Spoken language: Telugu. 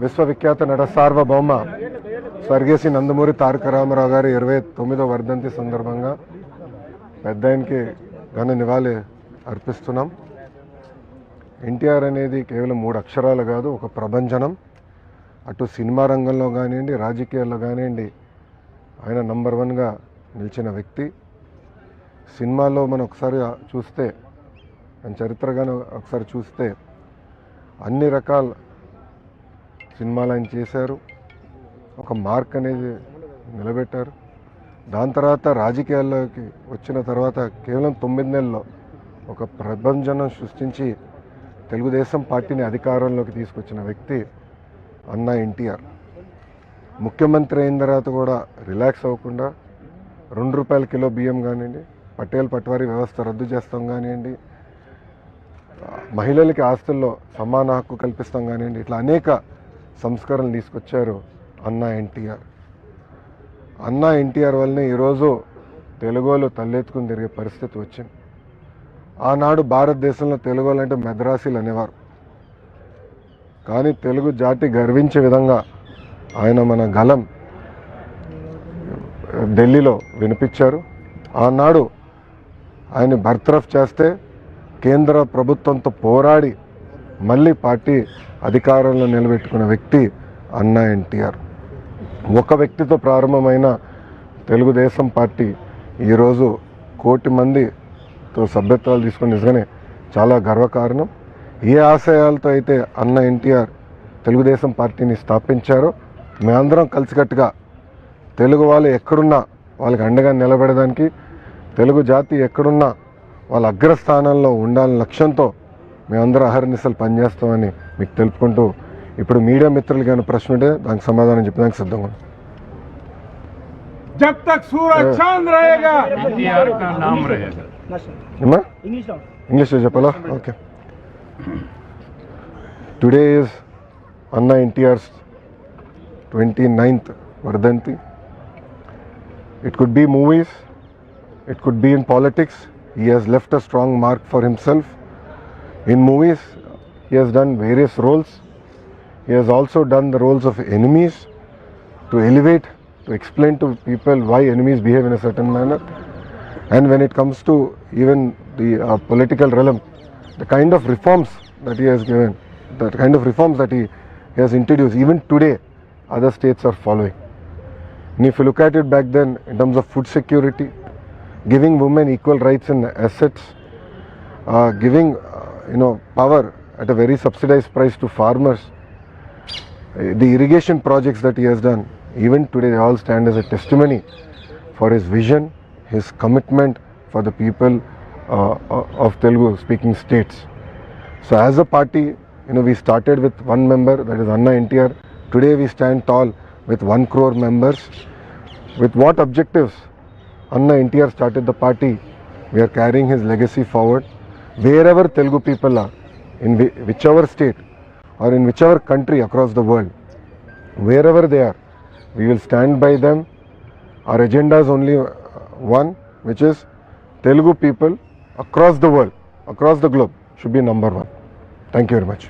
విశ్వవిఖ్యాత నట సార్వభౌమ స్వర్గీయ శ్రీ నందమూరి తారక రామారావు గారి 29వ వర్ధంతి సందర్భంగా పెద్ద ఆయనకి ఘన నివాళి అర్పిస్తున్నాం. ఎన్టీఆర్ అనేది కేవలం 3 అక్షరాలు కాదు, ఒక ప్రభంజనం. అటు సినిమా రంగంలో కానివ్వండి, రాజకీయాల్లో కానివ్వండి ఆయన నంబర్ 1గా నిలిచిన వ్యక్తి. సినిమాలో మనం ఒకసారి చూస్తే, చరిత్రగానే ఒకసారి చూస్తే అన్ని రకాల సినిమాలు ఆయన చేశారు. ఒక మార్క్ అనేది నిలబెట్టారు. దాని తర్వాత రాజకీయాల్లోకి వచ్చిన తర్వాత కేవలం 9 నెలల్లో ఒక ప్రభంజనం సృష్టించి తెలుగుదేశం పార్టీని అధికారంలోకి తీసుకొచ్చిన వ్యక్తి అన్న ఎన్టీఆర్. ముఖ్యమంత్రి అయిన తర్వాత కూడా రిలాక్స్ అవ్వకుండా ₹2 కిలో బియ్యం కానివ్వండి, పటేల్ పట్వారీ వ్యవస్థ రద్దు చేస్తాం కానివ్వండి, మహిళలకి ఆస్తుల్లో సమాన హక్కు కల్పిస్తాం కానివ్వండి, ఇట్లా అనేక సంస్కరణలు తీసుకొచ్చారు అన్న ఎన్టీఆర్. అన్న ఎన్టీఆర్ వల్లనే ఈరోజు తెలుగోళ్ళు తలెత్తుకుని తిరిగే పరిస్థితి వచ్చింది. ఆనాడు భారతదేశంలో తెలుగోళ్ళు అంటే మద్రాసీలు అనేవారు. కానీ తెలుగు జాతి గర్వించే విధంగా ఆయన మన గలం ఢిల్లీలో వినిపించారు. ఆనాడు ఆయన బర్తరఫ్ చేస్తే కేంద్ర ప్రభుత్వంతో పోరాడి మళ్ళీ పార్టీ అధికారంలో నిలబెట్టుకున్న వ్యక్తి అన్న ఎన్టీఆర్. ఒక వ్యక్తితో ప్రారంభమైన తెలుగుదేశం పార్టీ ఈరోజు 1 కోటి మందితో సభ్యత్వాలు తీసుకుని నిజంగానే చాలా గర్వకారణం. ఏ ఆశయాలతో అయితే అన్న ఎన్టీఆర్ తెలుగుదేశం పార్టీని స్థాపించారో మేమందరం కలిసికట్టుగా తెలుగు వాళ్ళు ఎక్కడున్నా వాళ్ళకి అండగా నిలబడడానికి, తెలుగు జాతి ఎక్కడున్నా వాళ్ళ అగ్రస్థానంలో ఉండాలని లక్ష్యంతో మేమందరం అహర్నిశలు పనిచేస్తామని మీకు తెలుపుకుంటూ, ఇప్పుడు మీడియా మిత్రులు కానీ ప్రశ్న ఉంటే దానికి సమాధానం చెప్పడానికి సిద్ధంగా ఉన్నాం. जब तक सूरज चांद रहेगा एनटीआर का नाम रहेगा. इंग्लिश చెప్పాలా? ఓకే. టుడే ఈజ్ అన్న ఎన్టీఆర్స్ 29th వర్ధంతి. It could be movies, it could be in politics. He has left a strong mark for himself. In movies, he has done various roles. He has also done the roles of enemies to elevate, to explain to people why enemies behave in a certain manner. And when it comes to even the political realm, the kind of reforms that he has given, the kind of reforms that he has introduced, even today, other states are following. And if you look at it back then, in terms of food security, giving women equal rights and assets, giving power at a very subsidized price to farmers, the irrigation projects that he has done, even today they all stand as a testimony for his vision, his commitment for the people of Telugu speaking states. So as a party, we started with 1 member, that is Anna NTR. Today we stand tall with 1 crore members. With what objectives Anna NTR started the party, we are carrying his legacy forward. Wherever Telugu people are, in whichever state or in whichever country across the world, wherever they are, we will stand by them. Our agenda is only one, which is Telugu people across the world, across the globe should be number 1. Thank you very much.